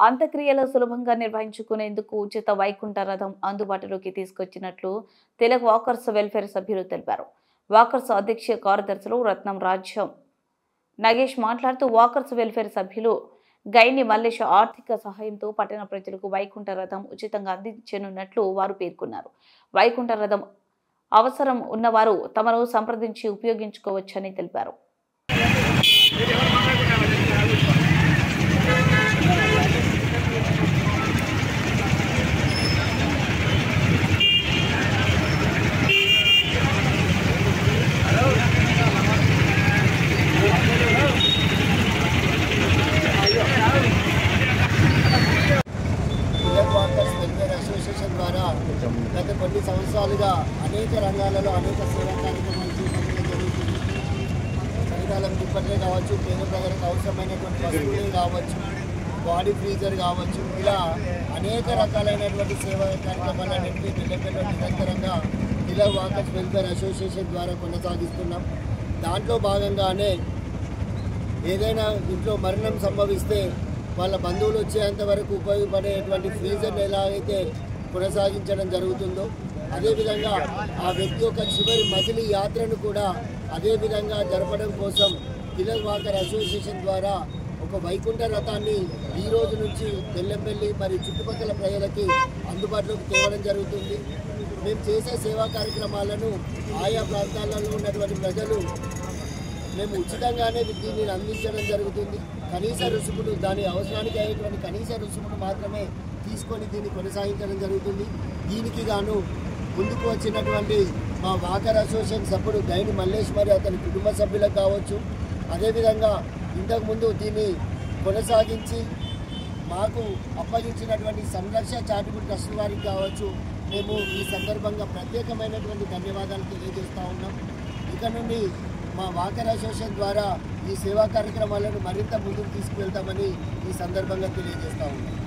అంత్యక్రియలు సులభంగా నిర్వహించుకునేందుకు ఉచిత వైకుంఠ రథం అందుబాటులోకి తీసుకొచ్చినట్లు తెలుగు వాకర్స్ వెల్ఫేర్ సభ్యులు తెలిపారు. వాకర్స్ అధ్యక్ష కార్యదర్శులు రత్నం రాజ్యం నగేష్ మాట్లాడుతూ వాకర్స్ వెల్ఫేర్ సభ్యులు గైని మల్లేష్ ఆర్థిక సహాయంతో పట్టణ ప్రజలకు వైకుంఠ రథం ఉచితంగా అందించనున్నట్లు వారు పేర్కొన్నారు. వైకుంఠ రథం అవసరం ఉన్నవారు తమను సంప్రదించి ఉపయోగించుకోవచ్చని తెలిపారు. అసోసియేషన్ ద్వారా గత కొన్ని సంవత్సరాలుగా అనేక రంగాలలో అనేక సేవా కార్యక్రమాలు చేపట్టడం జరుగుతుంది. చలికాలం దుప్పట్లే కావచ్చు, పేద ప్రజలకు అవసరమైనటువంటి వస్తువులే కావచ్చు, బాడీ ఫ్రీజర్ కావచ్చు, ఇలా అనేక రకాలైనటువంటి సేవా కార్యక్రమాలన్నింటినీ పిల్లపిల్లలు నిరంతరంగా తెలుగు వాకర్స్ వెల్ఫేర్ అసోసియేషన్ ద్వారా కొనసాగిస్తున్నాం. దాంట్లో భాగంగానే ఏదైనా ఇంట్లో మరణం సంభవిస్తే వాళ్ళ బంధువులు వచ్చేంత వరకు ఉపయోగపడేటువంటి ఫ్రీజర్ని ఎలా అయితే కొనసాగించడం జరుగుతుందో, అదేవిధంగా ఆ వ్యక్తి యొక్క చివరి మజిలీ యాత్రను కూడా అదేవిధంగా జరపడం కోసం తెలుగు వాకర్ అసోసియేషన్ ద్వారా ఒక వైకుంఠ రథాన్ని ఈ రోజు నుంచి బెల్లంపల్లి మరియు చుట్టుపక్కల ప్రజలకి అందుబాటులోకి తేవడం జరుగుతుంది. మేము చేసే సేవా కార్యక్రమాలను ఆయా ప్రాంతాలలో ఉన్నటువంటి ప్రజలు మేము ఉచితంగానే దీన్ని అందించడం జరుగుతుంది. కనీస రుసుములు, దాని అవసరానికి అయ్యేటువంటి కనీస రుసుములు మాత్రమే తీసుకొని దీన్ని కొనసాగించడం జరుగుతుంది. దీనికి గాను ముందుకు వచ్చినటువంటి మా వాకర్ అసోసియేషన్ సభ్యుడు గైని మల్లేష్ మరియు అతని కుటుంబ సభ్యులకు కావచ్చు, అదేవిధంగా ఇంతకుముందు దీన్ని కొనసాగించి మాకు అప్పగించినటువంటి సంరక్షణ చారిటబుల్ ట్రస్ట్ వారికి కావచ్చు, మేము ఈ సందర్భంగా ప్రత్యేకమైనటువంటి ధన్యవాదాలు తెలియజేస్తూ ఉన్నాం. ఇక నుండి మా వాకర్ అసోసియేషన్ ద్వారా ఈ సేవా కార్యక్రమాలను మరింత ముందుకు తీసుకువెళ్తామని ఈ సందర్భంగా తెలియజేస్తా ఉన్నాం.